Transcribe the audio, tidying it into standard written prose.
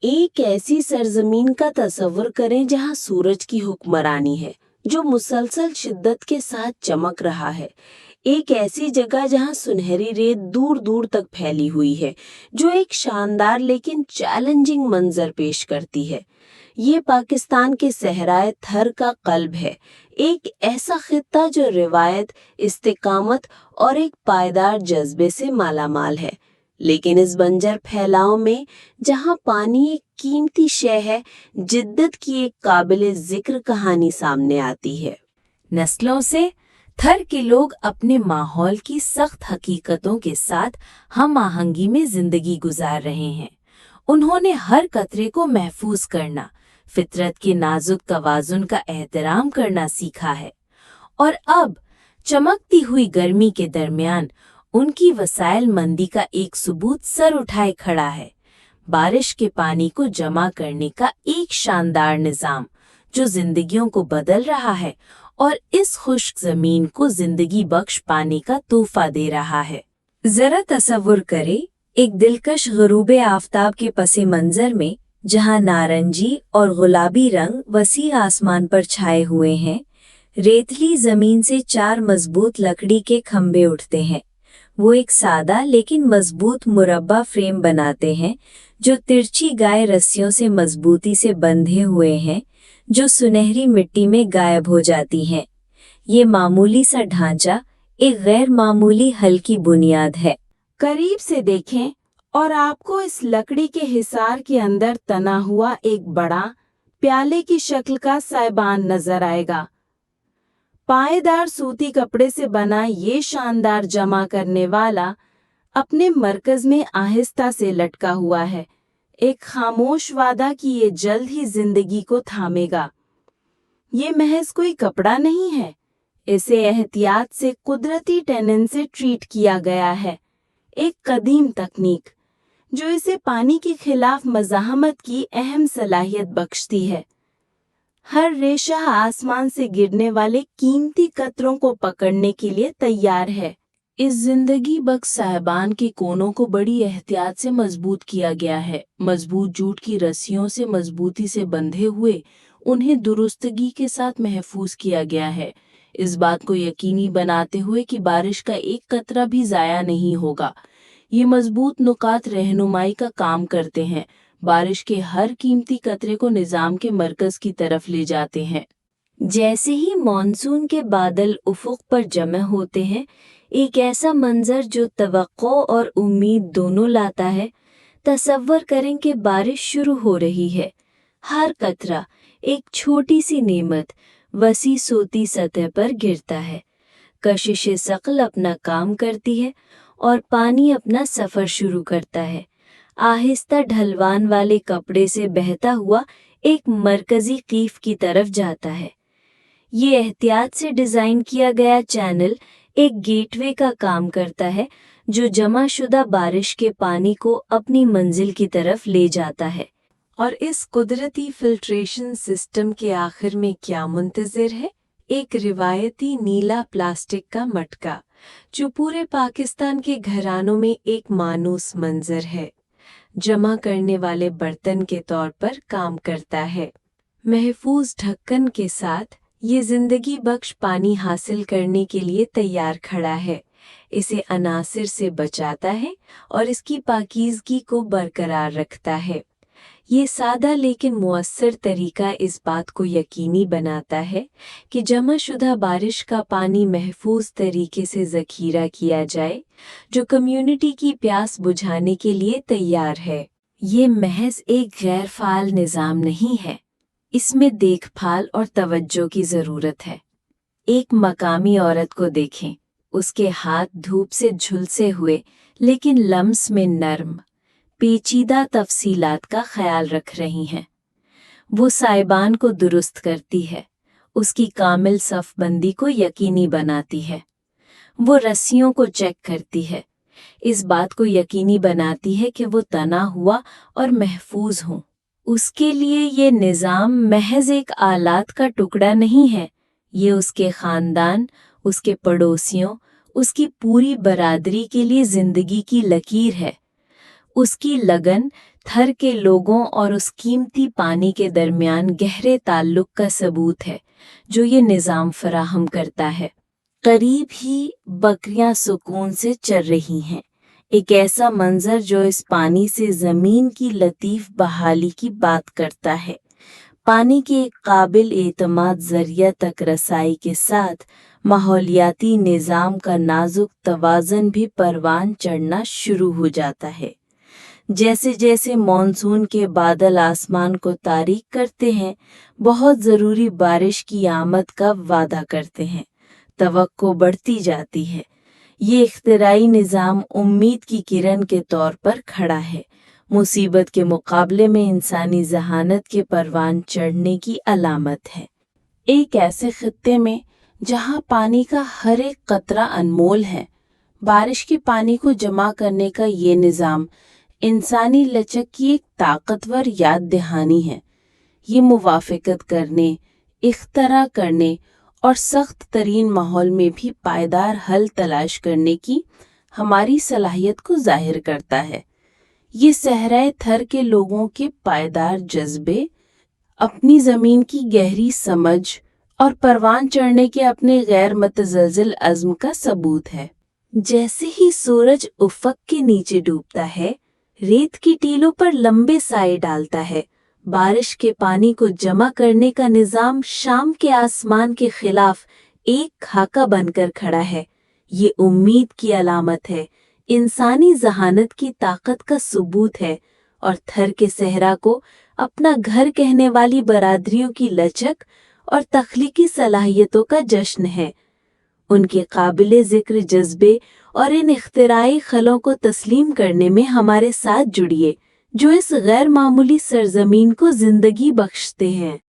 एक ऐसी सरजमीन का तस्वर करें जहां सूरज की हुक्मरानी है, जो मुसलसल शिद्दत के साथ चमक रहा है। एक ऐसी जगह जहां सुनहरी रेत दूर दूर तक फैली हुई है, जो एक शानदार लेकिन चैलेंजिंग मंजर पेश करती है। ये पाकिस्तान के सहराए थर का कल्ब है, एक ऐसा खित्ता जो रिवायत, इस्तिकामत और एक पायदार जज्बे से मालामाल है। लेकिन इस बंजर फैलाव में, जहां पानी एक कीमती शय है, जिद्दत की एक काबिले जिक्र कहानी सामने आती है। नस्लों से थर के लोग अपने माहौल की सख्त हकीकतों के साथ हम आहंगी में जिंदगी गुजार रहे हैं। उन्होंने हर कतरे को महफूज करना, फितरत के नाजुक तवाजुन का एहतराम करना सीखा है। और अब चमकती हुई गर्मी के दरमियान उनकी वसाइल मंदी का एक सबूत सर उठाए खड़ा है। बारिश के पानी को जमा करने का एक शानदार निजाम, जो जिंदगियों को बदल रहा है और इस खुश्क जमीन को जिंदगी बख्श पाने का तोहफा दे रहा है। जरा तसव्वुर करें, एक दिलकश ग़ुरूब आफताब के पसे मंजर में, जहां नारंगी और गुलाबी रंग वसी आसमान पर छाए हुए हैं, रेतली जमीन से 4 मजबूत लकड़ी के खंभे उठते हैं। वो एक सादा लेकिन मजबूत मुरब्बा फ्रेम बनाते हैं, जो तिरछी गाय रस्सियों से मजबूती से बंधे हुए हैं, जो सुनहरी मिट्टी में गायब हो जाती हैं। ये मामूली सा ढांचा एक गैर मामूली हल्की बुनियाद है। करीब से देखें और आपको इस लकड़ी के हिसार के अंदर तना हुआ एक बड़ा, प्याले की शक्ल का साइबान नजर आएगा। पायदार सूती कपड़े से बना ये शानदार जमा करने वाला अपने मरकज में आहिस्ता से लटका हुआ है, एक खामोश वादा कि ये जल्द ही जिंदगी को थामेगा। ये महज कोई कपड़ा नहीं है, इसे एहतियात से कुदरती टेनिन से ट्रीट किया गया है, एक कदीम तकनीक जो इसे पानी के खिलाफ मज़ाहमत की अहम सलाहियत बख्शती है। हर रेशा आसमान से गिरने वाले कीमती कतरों को पकड़ने के लिए तैयार है। इस जिंदगी बख्श साहिबान के कोनों को बड़ी एहतियात से मजबूत किया गया है। मजबूत जूट की रस्सियों से मजबूती से बंधे हुए उन्हें दुरुस्तगी के साथ महफूज किया गया है, इस बात को यकीनी बनाते हुए कि बारिश का एक कतरा भी जाया नहीं होगा। ये मजबूत नुकात रहनुमाई का काम करते हैं, बारिश के हर कीमती कतरे को निजाम के मरकज की तरफ ले जाते हैं। जैसे ही मॉनसून के बादल उफुक पर जमा होते हैं, एक ऐसा मंजर जो तवक्को और उम्मीद दोनों लाता है। तसव्वुर करें कि बारिश शुरू हो रही है। हर कतरा एक छोटी सी नेमत वसी सोती सतह पर गिरता है। कशिश सकल अपना काम करती है और पानी अपना सफर शुरू करता है, आहिस्ता ढलवान वाले कपड़े से बहता हुआ एक मरकजी कीफ की तरफ जाता है। ये एहतियात से डिजाइन किया गया चैनल एक गेटवे का काम करता है, जो जमाशुदा बारिश के पानी को अपनी मंजिल की तरफ ले जाता है। और इस कुदरती फिल्ट्रेशन सिस्टम के आखिर में क्या मुंतज़िर है? एक रिवायती नीला प्लास्टिक का मटका, जो पूरे पाकिस्तान के घरानों में एक मानूस मंजर है, जमा करने वाले बर्तन के तौर पर काम करता है। महफूज ढक्कन के साथ ये जिंदगी बख्श पानी हासिल करने के लिए तैयार खड़ा है, इसे अनासिर से बचाता है और इसकी पाकीज़गी को बरकरार रखता है। ये सादा लेकिन मुअस्सर तरीका इस बात को यकीनी बनाता है कि जमाशुदा बारिश का पानी महफूज तरीके से ज़खीरा किया जाए, जो कम्युनिटी की प्यास बुझाने के लिए तैयार है। ये महज एक गैर फ़ाल निज़ाम नहीं है, इसमें देखभाल और तवज्जो की ज़रूरत है। एक मकामी औरत को देखें, उसके हाथ धूप से झुलसे हुए लेकिन लम्स में नर्म, पेचीदा तफसीलात का ख्याल रख रही हैं। वो साइबान को दुरुस्त करती है, उसकी कामिल सफ़बंदी को यकीनी बनाती है। वो रस्सियों को चेक करती है, इस बात को यकीनी बनाती है कि वो तना हुआ और महफूज हों। उसके लिए ये निज़ाम महज एक आलात का टुकड़ा नहीं है, ये उसके ख़ानदान, उसके पड़ोसियों, उसकी पूरी बरादरी के लिए ज़िंदगी की लकीर है। उसकी लगन, تھر کے لوگوں اور اس قیمتی پانی کے درمیان گہرے تعلق کا ثبوت ہے جو یہ نظام فراہم کرتا ہے۔ قریب ہی بکریاں سکون سے چر رہی ہیں، ایک ایسا منظر جو اس پانی سے زمین کی لطیف بحالی کی بات کرتا ہے۔ پانی کے ایک قابل اعتماد ذریعہ تک رسائی کے ساتھ ماحولیاتی نظام کا نازک توازن بھی پروان چڑھنا شروع ہو جاتا ہے۔ جیسے جیسے مانسون کے بادل آسمان کو تاریک کرتے ہیں، بہت ضروری بارش کی آمد کا وعدہ کرتے ہیں، توقع بڑھتی جاتی ہے۔ یہ اختراعی نظام امید کی کرن کے طور پر کھڑا ہے، مصیبت کے مقابلے میں انسانی ذہانت کے پروان چڑھنے کی علامت ہے۔ ایک ایسے خطے میں جہاں پانی کا ہر ایک قطرہ انمول ہے، بارش کے پانی کو جمع کرنے کا یہ نظام انسانی لچک کی ایک طاقتور یاد دہانی ہے۔ یہ موافقت کرنے، اختراع کرنے اور سخت ترین ماحول میں بھی پائیدار حل تلاش کرنے کی ہماری صلاحیت کو ظاہر کرتا ہے۔ یہ صحرائے تھر کے لوگوں کے پائیدار جذبے، اپنی زمین کی گہری سمجھ اور پروان چڑھنے کے اپنے غیر متزلزل عزم کا ثبوت ہے۔ جیسے ہی سورج افق کے نیچے ڈوبتا ہے، ریت کی ٹیلوں پر لمبے سائے ڈالتا ہے، بارش کے پانی کو جمع کرنے کا نظام شام کے آسمان کے خلاف ایک خاکہ بن کر کھڑا ہے۔ یہ امید کی علامت ہے، انسانی ذہانت کی طاقت کا ثبوت ہے، اور تھر کے صحرا کو اپنا گھر کہنے والی برادریوں کی لچک اور تخلیقی صلاحیتوں کا جشن ہے۔ ان کے قابل ذکر جذبے اور ان اختراعی خلوں کو تسلیم کرنے میں ہمارے ساتھ جڑیے، جو اس غیر معمولی سرزمین کو زندگی بخشتے ہیں۔